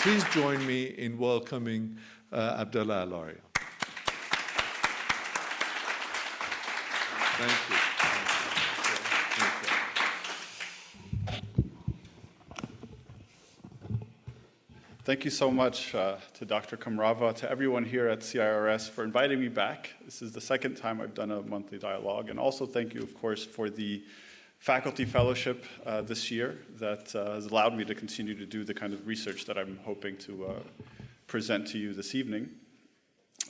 please join me in welcoming Abdullah Al-Arian. Thank you. Thank you so much to Dr. Kamrava, to everyone here at CIRS for inviting me back. This is the second time I've done a monthly dialogue. And also thank you, of course, for the faculty fellowship this year that has allowed me to continue to do the kind of research that I'm hoping to present to you this evening.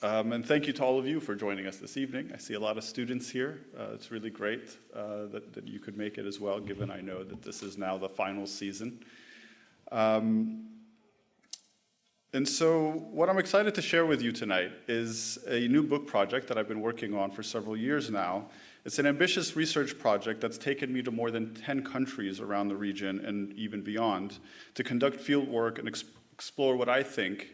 And thank you to all of you for joining us this evening. I see a lot of students here. It's really great that you could make it as well, given I know that this is now the final season. And so what I'm excited to share with you tonight is a new book project that I've been working on for several years now. It's an ambitious research project that's taken me to more than 10 countries around the region and even beyond to conduct field work and explore what I think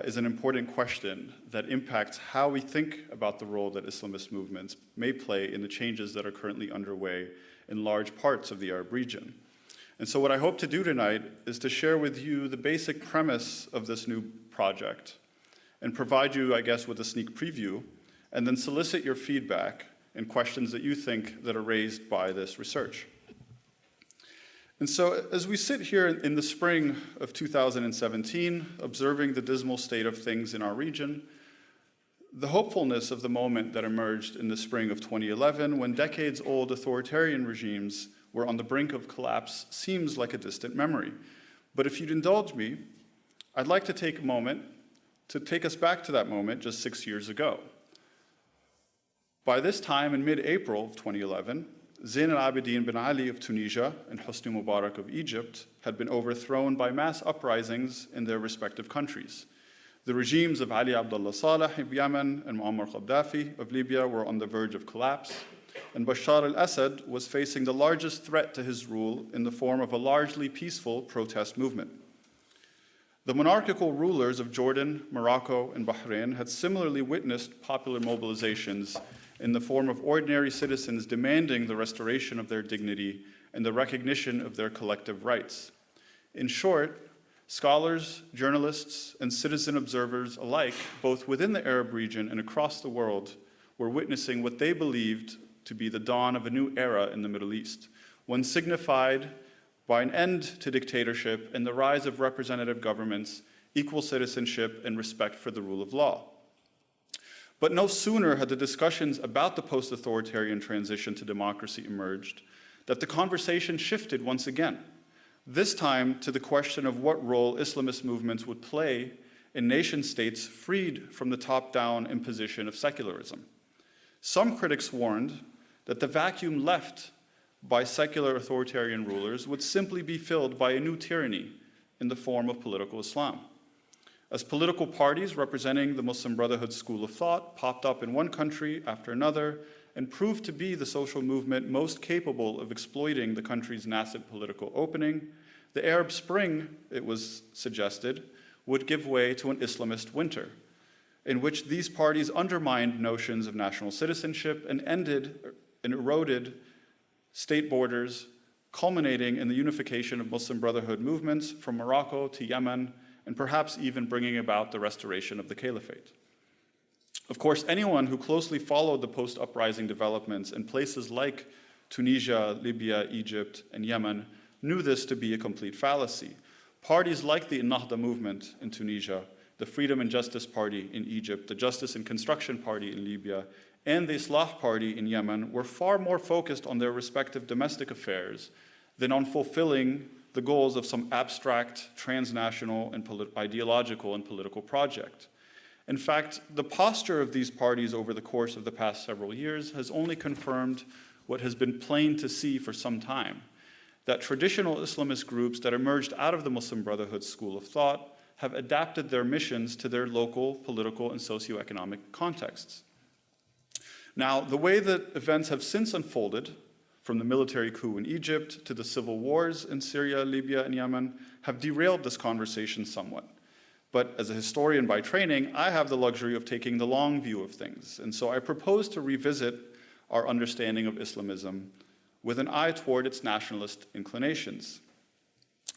is an important question that impacts how we think about the role that Islamist movements may play in the changes that are currently underway in large parts of the Arab region. And so what I hope to do tonight is to share with you the basic premise of this new project and provide you, I guess, with a sneak preview, and then solicit your feedback and questions that you think that are raised by this research. And so as we sit here in the spring of 2017, observing the dismal state of things in our region, the hopefulness of the moment that emerged in the spring of 2011, when decades-old authoritarian regimes were on the brink of collapse, seems like a distant memory. But if you'd indulge me, I'd like to take a moment to take us back to that moment just 6 years ago. By this time, in mid-April of 2011, Zain al-Abidin bin Ali of Tunisia and Hosni Mubarak of Egypt had been overthrown by mass uprisings in their respective countries. The regimes of Ali Abdullah Saleh of Yemen and Muammar Gaddafi of Libya were on the verge of collapse, and Bashar al-Assad was facing the largest threat to his rule in the form of a largely peaceful protest movement. The monarchical rulers of Jordan, Morocco, and Bahrain had similarly witnessed popular mobilizations in the form of ordinary citizens demanding the restoration of their dignity and the recognition of their collective rights. In short, scholars, journalists, and citizen observers alike, both within the Arab region and across the world, were witnessing what they believed to be the dawn of a new era in the Middle East, one signified by an end to dictatorship and the rise of representative governments, equal citizenship, and respect for the rule of law. But no sooner had the discussions about the post-authoritarian transition to democracy emerged that the conversation shifted once again, this time to the question of what role Islamist movements would play in nation-states freed from the top-down imposition of secularism. Some critics warned that the vacuum left by secular authoritarian rulers would simply be filled by a new tyranny in the form of political Islam. As political parties representing the Muslim Brotherhood school of thought popped up in one country after another and proved to be the social movement most capable of exploiting the country's nascent political opening, the Arab Spring, it was suggested, would give way to an Islamist winter, in which these parties undermined notions of national citizenship and ended and eroded state borders, culminating in the unification of Muslim Brotherhood movements from Morocco to Yemen, and perhaps even bringing about the restoration of the caliphate. Of course, anyone who closely followed the post-uprising developments in places like Tunisia, Libya, Egypt, and Yemen knew this to be a complete fallacy. Parties like the Ennahda movement in Tunisia, the Freedom and Justice Party in Egypt, the Justice and Construction Party in Libya, and the Islah Party in Yemen were far more focused on their respective domestic affairs than on fulfilling the goals of some abstract, transnational, and ideological and political project. In fact, the posture of these parties over the course of the past several years has only confirmed what has been plain to see for some time, that traditional Islamist groups that emerged out of the Muslim Brotherhood school of thought have adapted their missions to their local political and socioeconomic contexts. Now, the way that events have since unfolded, from the military coup in Egypt to the civil wars in Syria, Libya, and Yemen, have derailed this conversation somewhat. But as a historian by training, I have the luxury of taking the long view of things. And so I propose to revisit our understanding of Islamism with an eye toward its nationalist inclinations.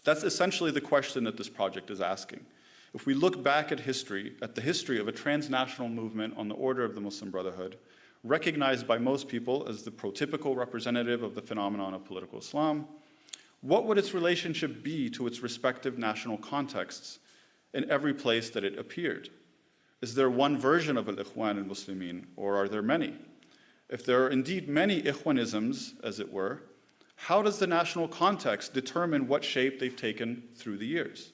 That's essentially the question that this project is asking. If we look back at the history of a transnational movement on the order of the Muslim Brotherhood, recognized by most people as the prototypical representative of the phenomenon of political Islam, what would its relationship be to its respective national contexts in every place that it appeared? Is there one version of al-Ikhwan al-Muslimin, or are there many? If there are indeed many Ikhwanisms, as it were, how does the national context determine what shape they've taken through the years?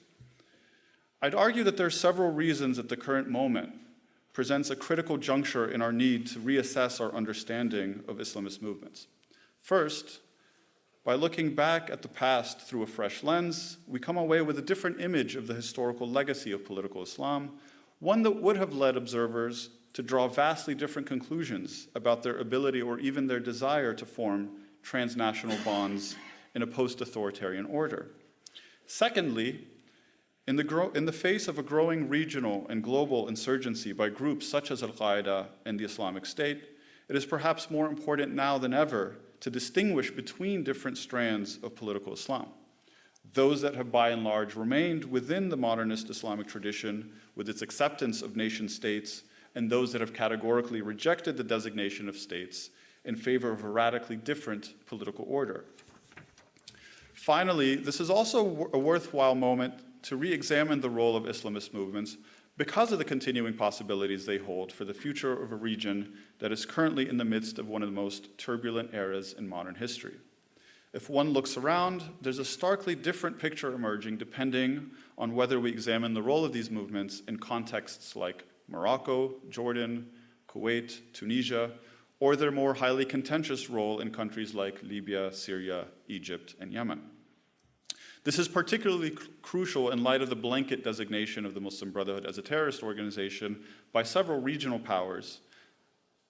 I'd argue that there are several reasons that the current moment presents a critical juncture in our need to reassess our understanding of Islamist movements. First, by looking back at the past through a fresh lens, we come away with a different image of the historical legacy of political Islam, one that would have led observers to draw vastly different conclusions about their ability or even their desire to form transnational bonds in a post-authoritarian order. Secondly, in the face of a growing regional and global insurgency by groups such as Al-Qaeda and the Islamic State, it is perhaps more important now than ever to distinguish between different strands of political Islam. Those that have by and large remained within the modernist Islamic tradition with its acceptance of nation states, and those that have categorically rejected the designation of states in favor of a radically different political order. Finally, this is also a worthwhile moment to re-examine the role of Islamist movements because of the continuing possibilities they hold for the future of a region that is currently in the midst of one of the most turbulent eras in modern history. If one looks around, there's a starkly different picture emerging depending on whether we examine the role of these movements in contexts like Morocco, Jordan, Kuwait, Tunisia, or their more highly contentious role in countries like Libya, Syria, Egypt, and Yemen. This is particularly crucial in light of the blanket designation of the Muslim Brotherhood as a terrorist organization by several regional powers,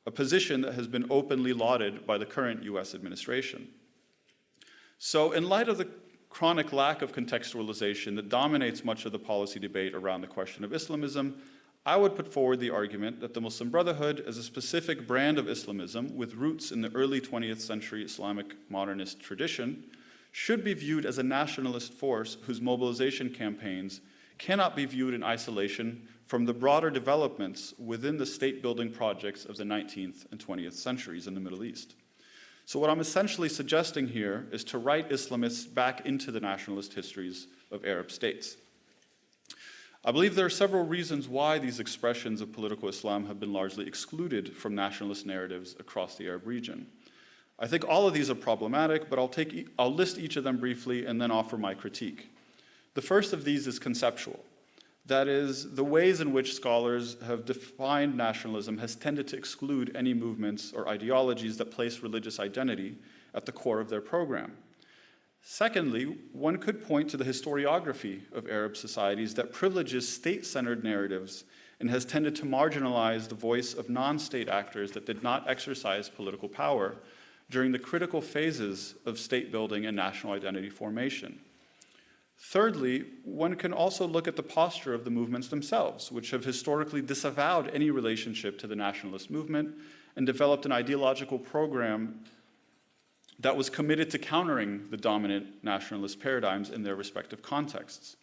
a position that has been openly lauded by the current US administration. So in light of the chronic lack of contextualization that dominates much of the policy debate around the question of Islamism, I would put forward the argument that the Muslim Brotherhood is a specific brand of Islamism with roots in the early 20th century Islamic modernist tradition, should be viewed as a nationalist force whose mobilization campaigns cannot be viewed in isolation from the broader developments within the state-building projects of the 19th and 20th centuries in the Middle East. So what I'm essentially suggesting here is to write Islamists back into the nationalist histories of Arab states. I believe there are several reasons why these expressions of political Islam have been largely excluded from nationalist narratives across the Arab region. I think all of these are problematic, but I'll list each of them briefly and then offer my critique. The first of these is conceptual. That is, the ways in which scholars have defined nationalism has tended to exclude any movements or ideologies that place religious identity at the core of their program. Secondly, one could point to the historiography of Arab societies that privileges state-centered narratives and has tended to marginalize the voice of non-state actors that did not exercise political power during the critical phases of state building and national identity formation. Thirdly, one can also look at the posture of the movements themselves, which have historically disavowed any relationship to the nationalist movement and developed an ideological program that was committed to countering the dominant nationalist paradigms in their respective contexts.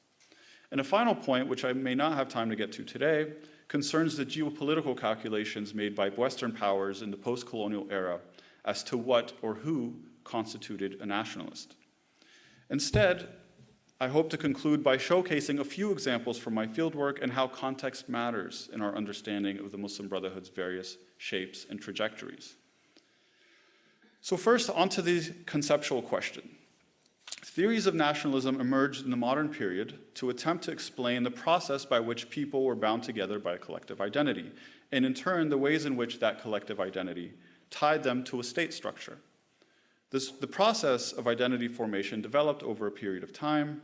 And a final point, which I may not have time to get to today, concerns the geopolitical calculations made by Western powers in the post-colonial era as to what or who constituted a nationalist. Instead, I hope to conclude by showcasing a few examples from my fieldwork and how context matters in our understanding of the Muslim Brotherhood's various shapes and trajectories. So first, onto the conceptual question. Theories of nationalism emerged in the modern period to attempt to explain the process by which people were bound together by a collective identity, and in turn, the ways in which that collective identity tied them to a state structure. The process of identity formation developed over a period of time,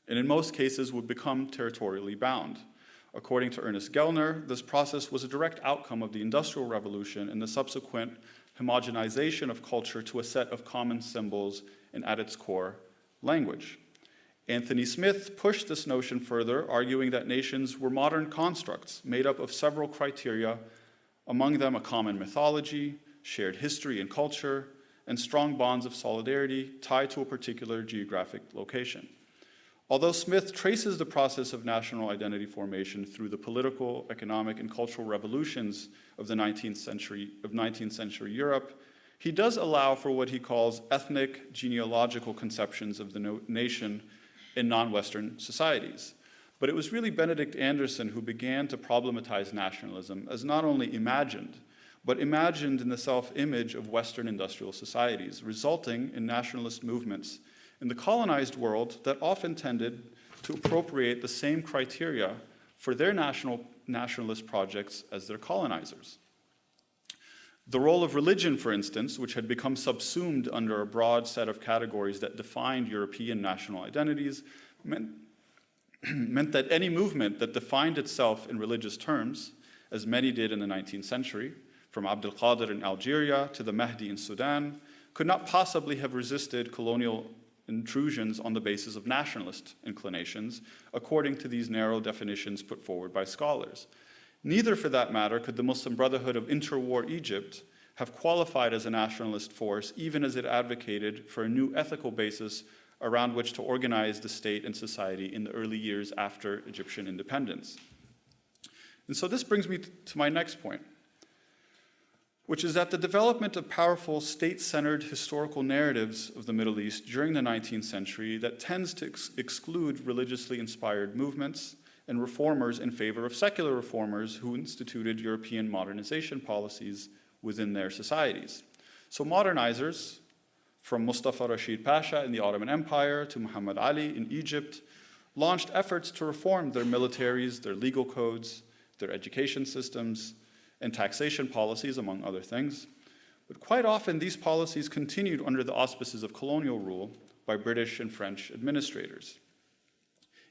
and in most cases would become territorially bound. According to Ernest Gellner, this process was a direct outcome of the Industrial Revolution and the subsequent homogenization of culture to a set of common symbols and, at its core, language. Anthony Smith pushed this notion further, arguing that nations were modern constructs made up of several criteria, among them a common mythology, shared history and culture, and strong bonds of solidarity tied to a particular geographic location. Although Smith traces the process of national identity formation through the political, economic, and cultural revolutions of the 19th century Europe, he does allow for what he calls ethnic, genealogical conceptions of the nation in non-Western societies. But it was really Benedict Anderson who began to problematize nationalism as not only imagined, but imagined in the self-image of Western industrial societies, resulting in nationalist movements in the colonized world that often tended to appropriate the same criteria for their nationalist projects as their colonizers. The role of religion, for instance, which had become subsumed under a broad set of categories that defined European national identities, meant that any movement that defined itself in religious terms, as many did in the 19th century, from Abdul Qadir in Algeria to the Mahdi in Sudan, could not possibly have resisted colonial intrusions on the basis of nationalist inclinations, according to these narrow definitions put forward by scholars. Neither, for that matter, could the Muslim Brotherhood of interwar Egypt have qualified as a nationalist force, even as it advocated for a new ethical basis around which to organize the state and society in the early years after Egyptian independence. And so this brings me to my next point, which is that the development of powerful state-centered historical narratives of the Middle East during the 19th century that tends to exclude religiously inspired movements and reformers in favor of secular reformers who instituted European modernization policies within their societies. So modernizers, from Mustafa Rashid Pasha in the Ottoman Empire to Muhammad Ali in Egypt, launched efforts to reform their militaries, their legal codes, their education systems, and taxation policies, among other things. But quite often, these policies continued under the auspices of colonial rule by British and French administrators.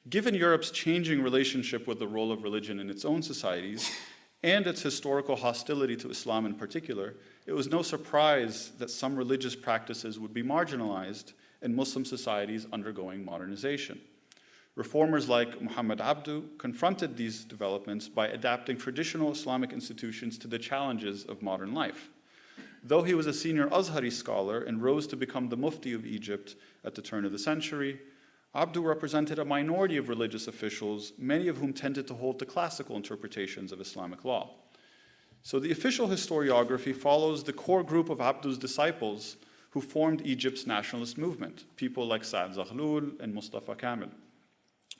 Given Europe's changing relationship with the role of religion in its own societies, and its historical hostility to Islam in particular, it was no surprise that some religious practices would be marginalized in Muslim societies undergoing modernization. Reformers like Muhammad Abdu confronted these developments by adapting traditional Islamic institutions to the challenges of modern life. Though he was a senior Azhari scholar and rose to become the Mufti of Egypt at the turn of the century, Abdu represented a minority of religious officials, many of whom tended to hold to classical interpretations of Islamic law. So the official historiography follows the core group of Abdu's disciples who formed Egypt's nationalist movement, people like Saad Zaghlul and Mustafa Kamil,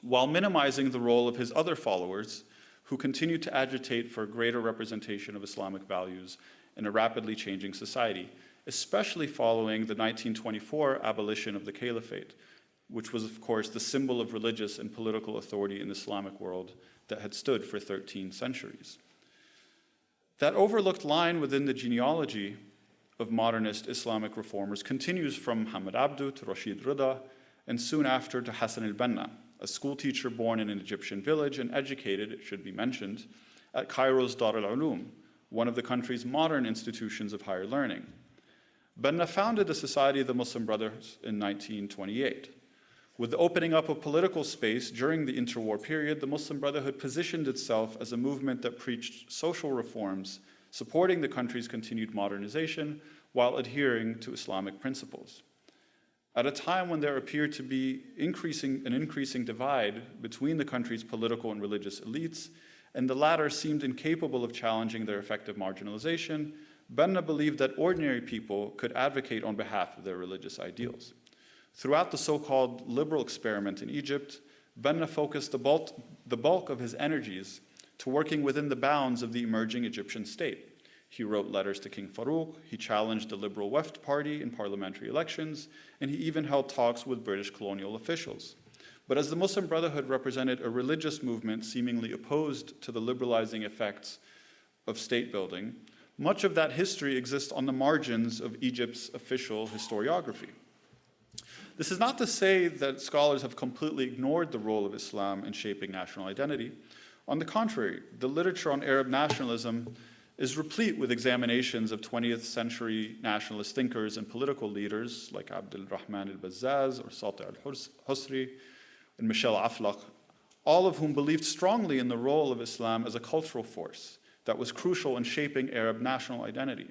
while minimizing the role of his other followers who continued to agitate for greater representation of Islamic values in a rapidly changing society, especially following the 1924 abolition of the caliphate, which was, of course, the symbol of religious and political authority in the Islamic world that had stood for 13 centuries. That overlooked line within the genealogy of modernist Islamic reformers continues from Muhammad Abdu to Rashid Rida, and soon after to Hassan al-Banna, a schoolteacher born in an Egyptian village and educated, it should be mentioned, at Cairo's Dar al-Ulum, one of the country's modern institutions of higher learning. Banna founded the Society of the Muslim Brothers in 1928. With the opening up of political space during the interwar period, the Muslim Brotherhood positioned itself as a movement that preached social reforms, supporting the country's continued modernization while adhering to Islamic principles. At a time when there appeared to be an increasing divide between the country's political and religious elites, and the latter seemed incapable of challenging their effective marginalization, Banna believed that ordinary people could advocate on behalf of their religious ideals. Throughout the so-called liberal experiment in Egypt, Banna focused the bulk of his energies to working within the bounds of the emerging Egyptian state. He wrote letters to King Farouk, he challenged the Liberal Weft Party in parliamentary elections, and he even held talks with British colonial officials. But as the Muslim Brotherhood represented a religious movement seemingly opposed to the liberalizing effects of state building, much of that history exists on the margins of Egypt's official historiography. This is not to say that scholars have completely ignored the role of Islam in shaping national identity. On the contrary, the literature on Arab nationalism is replete with examinations of 20th century nationalist thinkers and political leaders like Abdul Rahman al-Bazzaz or Sati al-Husri and Michel Aflaq, all of whom believed strongly in the role of Islam as a cultural force that was crucial in shaping Arab national identity.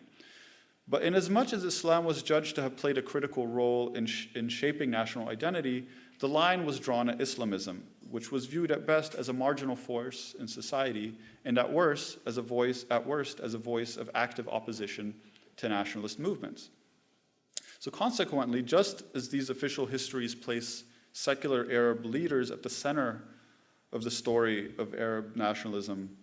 But inasmuch as Islam was judged to have played a critical role in shaping national identity, the line was drawn at Islamism, which was viewed at best as a marginal force in society, and at worst as a voice of active opposition to nationalist movements. So consequently, just as these official histories place secular Arab leaders at the center of the story of Arab nationalism,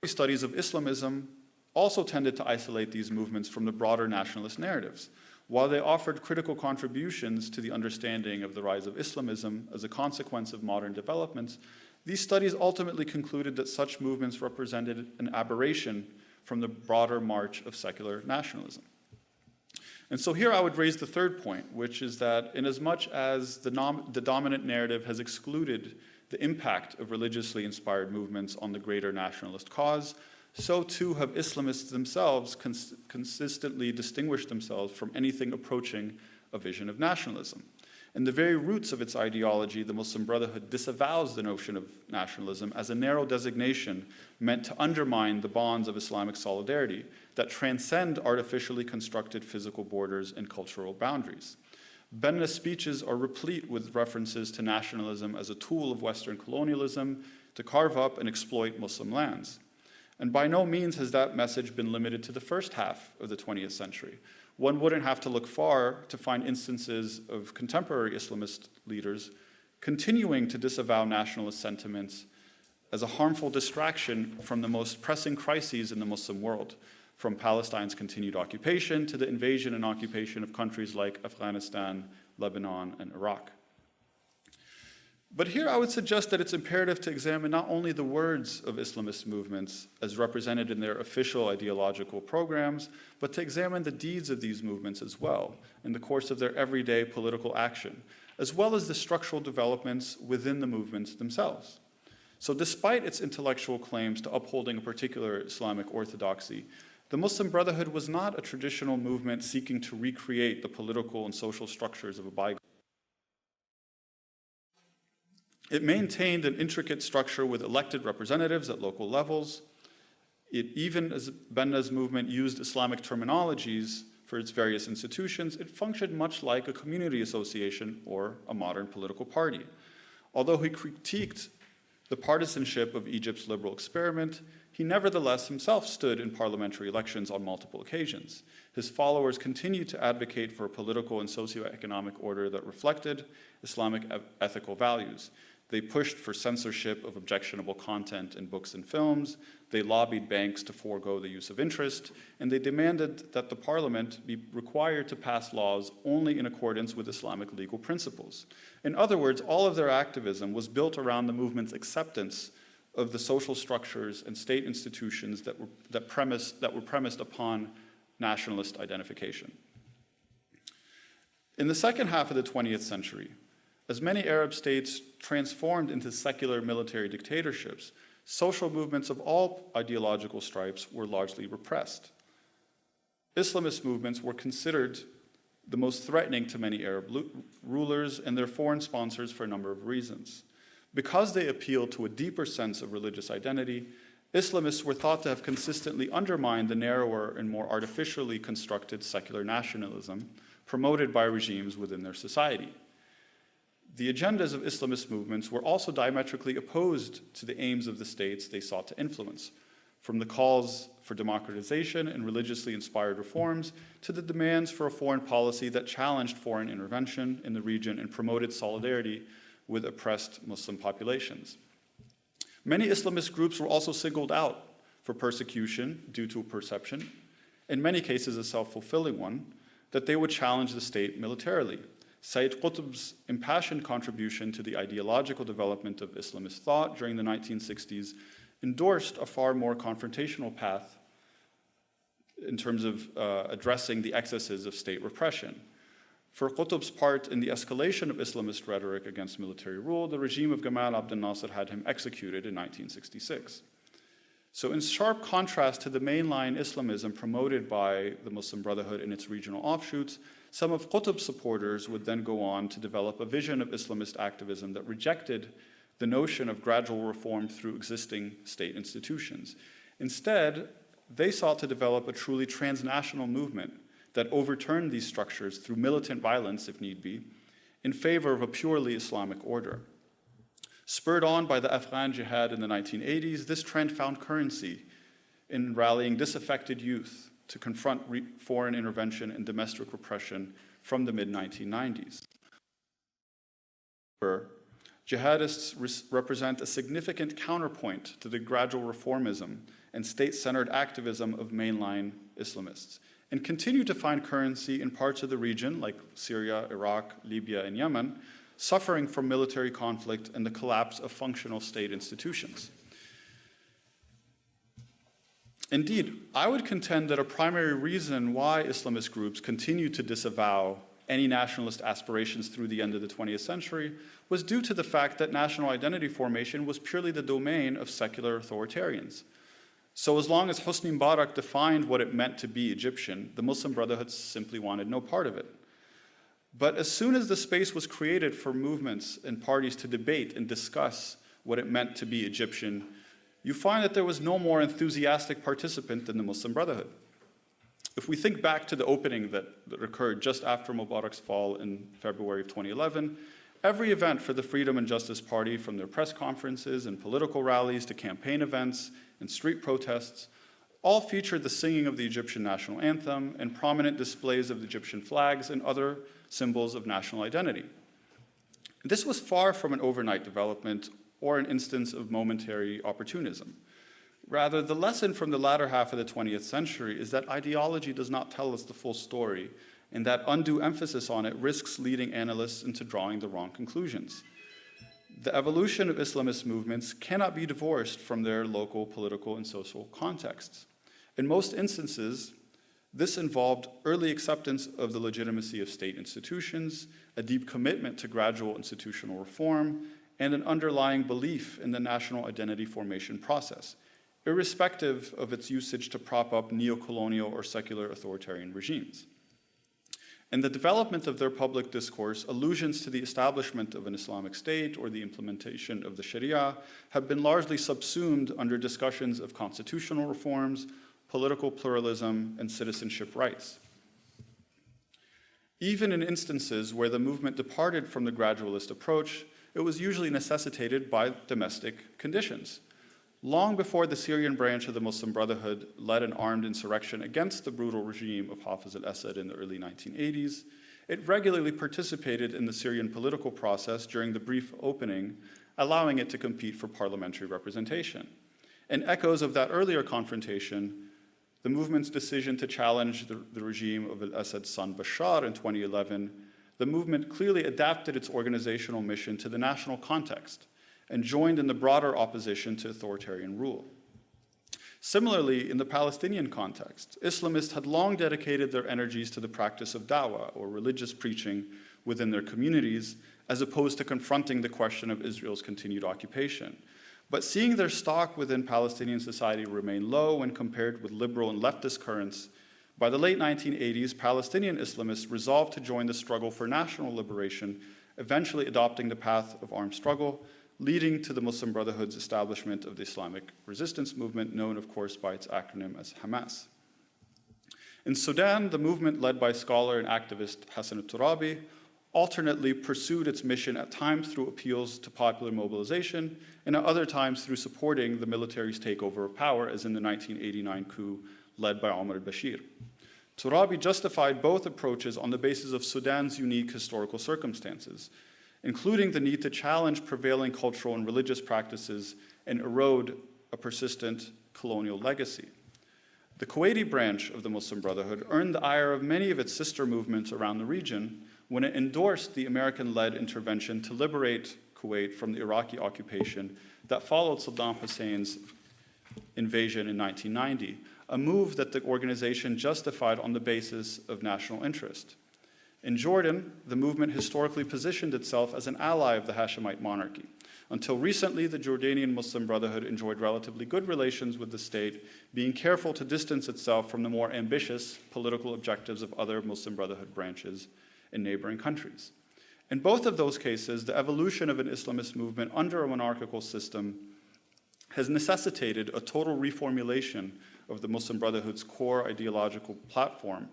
early studies of Islamism also tended to isolate these movements from the broader nationalist narratives. While they offered critical contributions to the understanding of the rise of Islamism as a consequence of modern developments, these studies ultimately concluded that such movements represented an aberration from the broader march of secular nationalism. And so here I would raise the third point, which is that inasmuch as the dominant narrative has excluded the impact of religiously inspired movements on the greater nationalist cause, so too have Islamists themselves consistently distinguished themselves from anything approaching a vision of nationalism. In the very roots of its ideology, the Muslim Brotherhood disavows the notion of nationalism as a narrow designation meant to undermine the bonds of Islamic solidarity that transcend artificially constructed physical borders and cultural boundaries. Benna's speeches are replete with references to nationalism as a tool of Western colonialism to carve up and exploit Muslim lands. And by no means has that message been limited to the first half of the 20th century. One wouldn't have to look far to find instances of contemporary Islamist leaders continuing to disavow nationalist sentiments as a harmful distraction from the most pressing crises in the Muslim world, from Palestine's continued occupation to the invasion and occupation of countries like Afghanistan, Lebanon, and Iraq. But here I would suggest that it's imperative to examine not only the words of Islamist movements as represented in their official ideological programs, but to examine the deeds of these movements as well in the course of their everyday political action, as well as the structural developments within the movements themselves. So despite its intellectual claims to upholding a particular Islamic orthodoxy, the Muslim Brotherhood was not a traditional movement seeking to recreate the political and social structures of a bygone. It maintained an intricate structure with elected representatives at local levels. It, even as Benna's movement used Islamic terminologies for its various institutions, it functioned much like a community association or a modern political party. Although he critiqued the partisanship of Egypt's liberal experiment, he nevertheless himself stood in parliamentary elections on multiple occasions. His followers continued to advocate for a political and socioeconomic order that reflected Islamic ethical values. They pushed for censorship of objectionable content in books and films. They lobbied banks to forego the use of interest, and they demanded that the parliament be required to pass laws only in accordance with Islamic legal principles. In other words, all of their activism was built around the movement's acceptance of the social structures and state institutions that were premised upon nationalist identification. In the second half of the 20th century, as many Arab states transformed into secular military dictatorships, social movements of all ideological stripes were largely repressed. Islamist movements were considered the most threatening to many Arab rulers and their foreign sponsors for a number of reasons. Because they appealed to a deeper sense of religious identity, Islamists were thought to have consistently undermined the narrower and more artificially constructed secular nationalism promoted by regimes within their society. The agendas of Islamist movements were also diametrically opposed to the aims of the states they sought to influence, from the calls for democratization and religiously inspired reforms to the demands for a foreign policy that challenged foreign intervention in the region and promoted solidarity with oppressed Muslim populations. Many Islamist groups were also singled out for persecution due to a perception, in many cases a self-fulfilling one, that they would challenge the state militarily. Sayyid Qutb's impassioned contribution to the ideological development of Islamist thought during the 1960s endorsed a far more confrontational path in terms of addressing the excesses of state repression. For Qutb's part in the escalation of Islamist rhetoric against military rule, the regime of Gamal Abdel Nasser had him executed in 1966. So in sharp contrast to the mainline Islamism promoted by the Muslim Brotherhood and its regional offshoots, some of Qutb's supporters would then go on to develop a vision of Islamist activism that rejected the notion of gradual reform through existing state institutions. Instead, they sought to develop a truly transnational movement that overturned these structures through militant violence, if need be, in favor of a purely Islamic order. Spurred on by the Afghan jihad in the 1980s, this trend found currency in rallying disaffected youth to confront foreign intervention and domestic repression from the mid-1990s. Jihadists represent a significant counterpoint to the gradual reformism and state-centered activism of mainline Islamists, and continue to find currency in parts of the region, like Syria, Iraq, Libya, and Yemen, suffering from military conflict and the collapse of functional state institutions. Indeed, I would contend that a primary reason why Islamist groups continue to disavow any nationalist aspirations through the end of the 20th century was due to the fact that national identity formation was purely the domain of secular authoritarians. So as long as Hosni Mubarak defined what it meant to be Egyptian, the Muslim Brotherhood simply wanted no part of it. But as soon as the space was created for movements and parties to debate and discuss what it meant to be Egyptian, you find that there was no more enthusiastic participant than the Muslim Brotherhood. If we think back to the opening that occurred just after Mubarak's fall in February of 2011, every event for the Freedom and Justice Party, from their press conferences and political rallies to campaign events and street protests, all featured the singing of the Egyptian national anthem and prominent displays of the Egyptian flags and other symbols of national identity. This was far from an overnight development or an instance of momentary opportunism. Rather, the lesson from the latter half of the 20th century is that ideology does not tell us the full story, and that undue emphasis on it risks leading analysts into drawing the wrong conclusions. The evolution of Islamist movements cannot be divorced from their local political and social contexts. In most instances, this involved early acceptance of the legitimacy of state institutions, a deep commitment to gradual institutional reform, and an underlying belief in the national identity formation process, irrespective of its usage to prop up neo-colonial or secular authoritarian regimes. In the development of their public discourse, allusions to the establishment of an Islamic state or the implementation of the Sharia have been largely subsumed under discussions of constitutional reforms, political pluralism, and citizenship rights. Even in instances where the movement departed from the gradualist approach, it was usually necessitated by domestic conditions. Long before the Syrian branch of the Muslim Brotherhood led an armed insurrection against the brutal regime of Hafiz al-Assad in the early 1980s, it regularly participated in the Syrian political process during the brief opening, allowing it to compete for parliamentary representation. In echoes of that earlier confrontation, the movement's decision to challenge the regime of al-Assad's son Bashar in 2011, the movement clearly adapted its organizational mission to the national context and joined in the broader opposition to authoritarian rule. Similarly, in the Palestinian context, Islamists had long dedicated their energies to the practice of da'wah, or religious preaching, within their communities, as opposed to confronting the question of Israel's continued occupation. But seeing their stock within Palestinian society remain low when compared with liberal and leftist currents, by the late 1980s, Palestinian Islamists resolved to join the struggle for national liberation, eventually adopting the path of armed struggle, leading to the Muslim Brotherhood's establishment of the Islamic resistance movement, known, of course, by its acronym as Hamas. In Sudan, the movement led by scholar and activist Hassan al-Turabi alternately pursued its mission at times through appeals to popular mobilization and at other times through supporting the military's takeover of power, as in the 1989 coup led by Omar al-Bashir. Turabi justified both approaches on the basis of Sudan's unique historical circumstances, including the need to challenge prevailing cultural and religious practices and erode a persistent colonial legacy. The Kuwaiti branch of the Muslim Brotherhood earned the ire of many of its sister movements around the region when it endorsed the American-led intervention to liberate Kuwait from the Iraqi occupation that followed Saddam Hussein's invasion in 1990, a move that the organization justified on the basis of national interest. In Jordan, the movement historically positioned itself as an ally of the Hashemite monarchy. Until recently, the Jordanian Muslim Brotherhood enjoyed relatively good relations with the state, being careful to distance itself from the more ambitious political objectives of other Muslim Brotherhood branches in neighboring countries. In both of those cases, the evolution of an Islamist movement under a monarchical system has necessitated a total reformulation of the Muslim Brotherhood's core ideological platform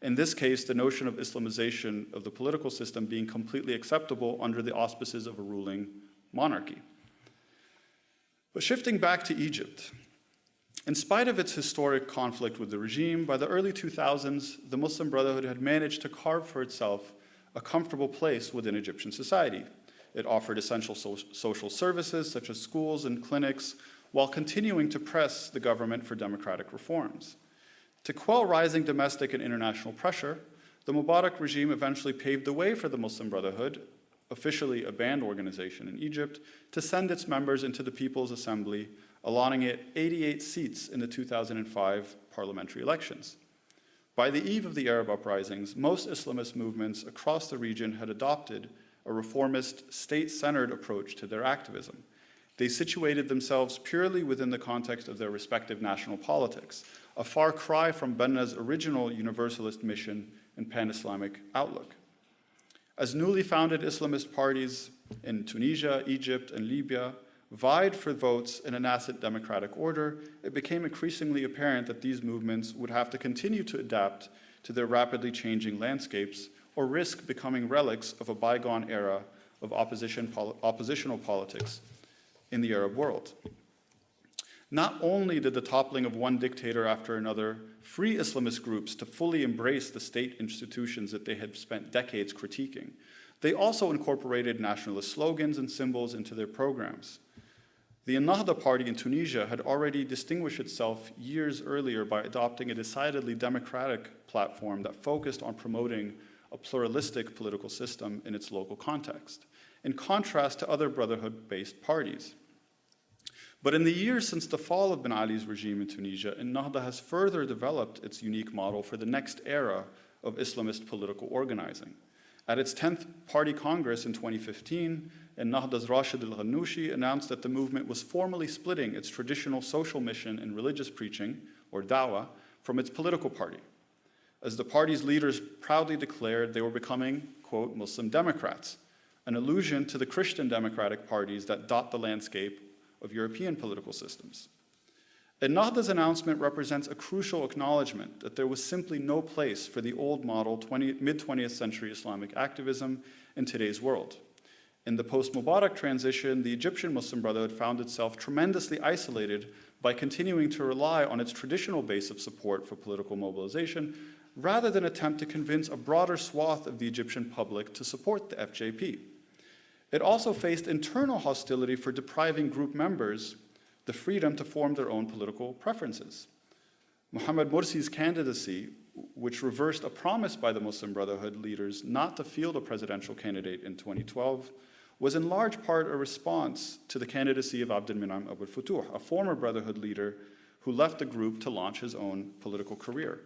In this case, the notion of Islamization of the political system being completely acceptable under the auspices of a ruling monarchy. But shifting back to Egypt, in spite of its historic conflict with the regime, by the early 2000s, the Muslim Brotherhood had managed to carve for itself a comfortable place within Egyptian society. It offered essential social services such as schools and clinics, while continuing to press the government for democratic reforms. To quell rising domestic and international pressure, the Mubarak regime eventually paved the way for the Muslim Brotherhood, officially a banned organization in Egypt, to send its members into the People's Assembly, allotting it 88 seats in the 2005 parliamentary elections. By the eve of the Arab uprisings, most Islamist movements across the region had adopted a reformist, state-centered approach to their activism. They situated themselves purely within the context of their respective national politics, a far cry from Banna's original universalist mission and pan-Islamic outlook. As newly founded Islamist parties in Tunisia, Egypt, and Libya vied for votes in a nascent democratic order, it became increasingly apparent that these movements would have to continue to adapt to their rapidly changing landscapes or risk becoming relics of a bygone era of oppositional politics in the Arab world. Not only did the toppling of one dictator after another free Islamist groups to fully embrace the state institutions that they had spent decades critiquing, they also incorporated nationalist slogans and symbols into their programs. The Ennahda party in Tunisia had already distinguished itself years earlier by adopting a decidedly democratic platform that focused on promoting a pluralistic political system in its local context, in contrast to other Brotherhood-based parties. But in the years since the fall of Ben Ali's regime in Tunisia, Ennahda has further developed its unique model for the next era of Islamist political organizing. At its 10th Party Congress in 2015, Ennahda's Rashid al-Ghannouchi announced that the movement was formally splitting its traditional social mission and religious preaching, or dawah, from its political party. As the party's leaders proudly declared, they were becoming, quote, Muslim Democrats, an allusion to the Christian democratic parties that dot the landscape of European political systems. Ennahda's announcement represents a crucial acknowledgement that there was simply no place for the old model mid-20th century Islamic activism in today's world. In the post-Mubarak transition, the Egyptian Muslim Brotherhood found itself tremendously isolated by continuing to rely on its traditional base of support for political mobilization, rather than attempt to convince a broader swath of the Egyptian public to support the FJP. It also faced internal hostility for depriving group members the freedom to form their own political preferences. Mohamed Morsi's candidacy, which reversed a promise by the Muslim Brotherhood leaders not to field a presidential candidate in 2012, was in large part a response to the candidacy of Abd al-Min'am Abu al-Futuh, a former Brotherhood leader who left the group to launch his own political career.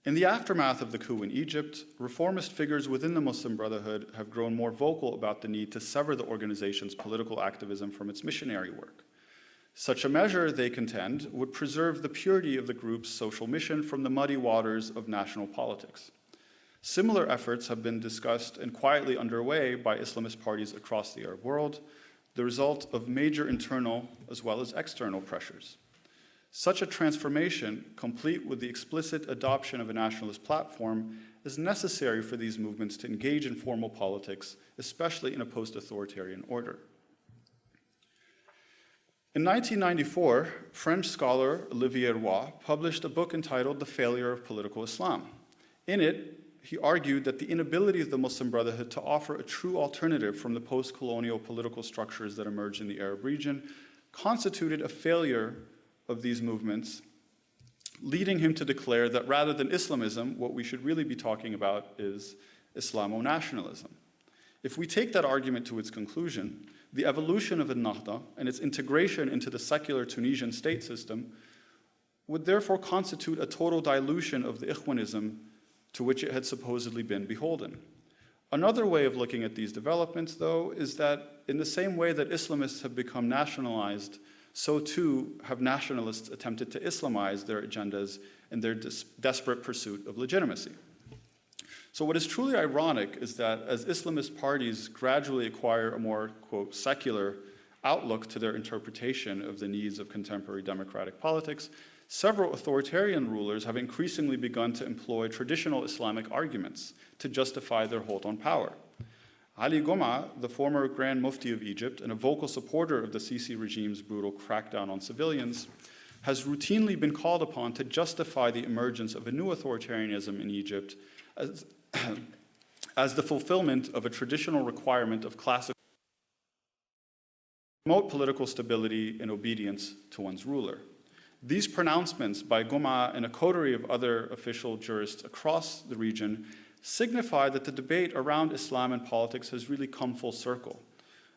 In the aftermath of the coup in Egypt, reformist figures within the Muslim Brotherhood have grown more vocal about the need to sever the organization's political activism from its missionary work. Such a measure, they contend, would preserve the purity of the group's social mission from the muddy waters of national politics. Similar efforts have been discussed and quietly underway by Islamist parties across the Arab world, the result of major internal as well as external pressures. Such a transformation, complete with the explicit adoption of a nationalist platform, is necessary for these movements to engage in formal politics, especially in a post-authoritarian order. In 1994, French scholar Olivier Roy published a book entitled The Failure of Political Islam. In it, he argued that the inability of the Muslim Brotherhood to offer a true alternative from the post-colonial political structures that emerged in the Arab region constituted a failure of these movements, leading him to declare that rather than Islamism, what we should really be talking about is Islamo-nationalism. If we take that argument to its conclusion, the evolution of Ennahda and its integration into the secular Tunisian state system would therefore constitute a total dilution of the Ikhwanism to which it had supposedly been beholden. Another way of looking at these developments, though, is that in the same way that Islamists have become nationalized, so too have nationalists attempted to Islamize their agendas in their desperate pursuit of legitimacy. So what is truly ironic is that as Islamist parties gradually acquire a more, quote, secular outlook to their interpretation of the needs of contemporary democratic politics, Several authoritarian rulers have increasingly begun to employ traditional Islamic arguments to justify their hold on power. Ali Goma, the former Grand Mufti of Egypt and a vocal supporter of the Sisi regime's brutal crackdown on civilians, has routinely been called upon to justify the emergence of a new authoritarianism in Egypt as the fulfillment of a traditional requirement of classical promote political stability and obedience to one's ruler. These pronouncements by Goma and a coterie of other official jurists across the region signify that the debate around Islam and politics has really come full circle.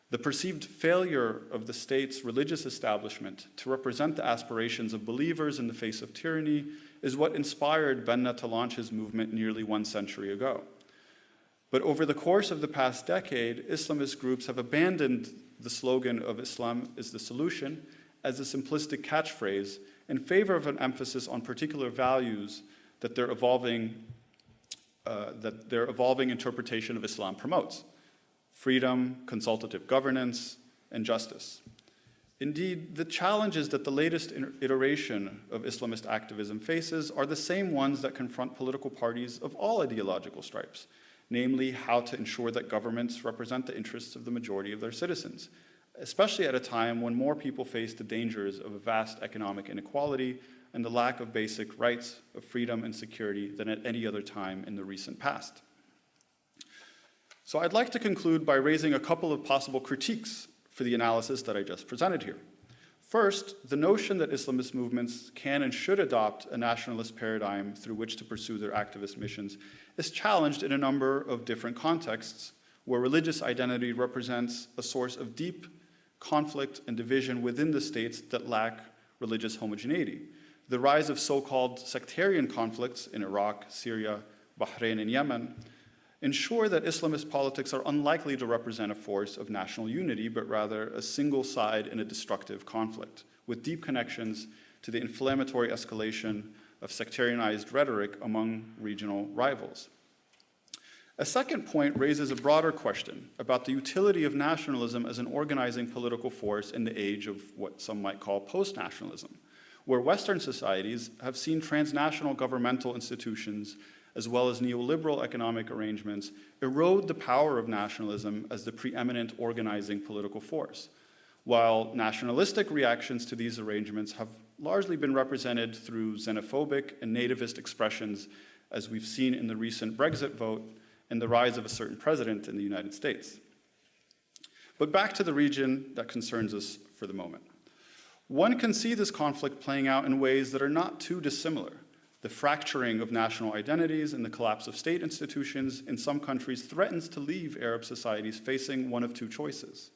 The perceived failure of the state's religious establishment to represent the aspirations of believers in the face of tyranny is what inspired Benna to launch his movement nearly 1 century ago. But over the course of the past decade, Islamist groups have abandoned the slogan of Islam is the solution as a simplistic catchphrase in favor of an emphasis on particular values that their evolving interpretation of Islam promotes: freedom, consultative governance, and justice. Indeed, the challenges that the latest iteration of Islamist activism faces are the same ones that confront political parties of all ideological stripes, namely how to ensure that governments represent the interests of the majority of their citizens, especially at a time when more people face the dangers of a vast economic inequality and the lack of basic rights of freedom and security than at any other time in the recent past. So I'd like to conclude by raising a couple of possible critiques for the analysis that I just presented here. First, the notion that Islamist movements can and should adopt a nationalist paradigm through which to pursue their activist missions is challenged in a number of different contexts where religious identity represents a source of deep conflict and division within the states that lack religious homogeneity. The rise of so-called sectarian conflicts in Iraq, Syria, Bahrain, and Yemen ensure that Islamist politics are unlikely to represent a force of national unity, but rather a single side in a destructive conflict, with deep connections to the inflammatory escalation of sectarianized rhetoric among regional rivals. A second point raises a broader question about the utility of nationalism as an organizing political force in the age of what some might call post-nationalism, where Western societies have seen transnational governmental institutions as well as neoliberal economic arrangements erode the power of nationalism as the preeminent organizing political force, while nationalistic reactions to these arrangements have largely been represented through xenophobic and nativist expressions, as we've seen in the recent Brexit vote and the rise of a certain president in the United States. But back to the region that concerns us for the moment. One can see this conflict playing out in ways that are not too dissimilar. The fracturing of national identities and the collapse of state institutions in some countries threatens to leave Arab societies facing one of two choices: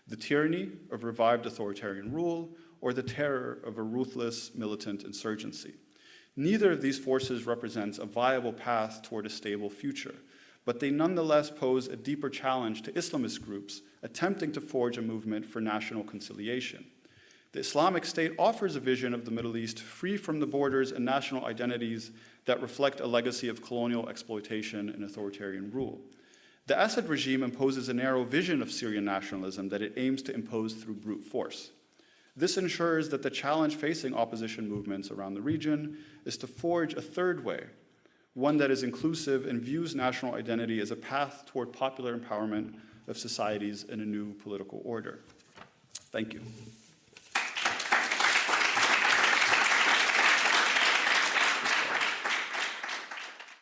the tyranny of revived authoritarian rule or the terror of a ruthless militant insurgency. Neither of these forces represents a viable path toward a stable future, but they nonetheless pose a deeper challenge to Islamist groups attempting to forge a movement for national conciliation. The Islamic State offers a vision of the Middle East free from the borders and national identities that reflect a legacy of colonial exploitation and authoritarian rule. The Assad regime imposes a narrow vision of Syrian nationalism that it aims to impose through brute force. This ensures that the challenge facing opposition movements around the region is to forge a third way, one that is inclusive and views national identity as a path toward popular empowerment of societies in a new political order. Thank you.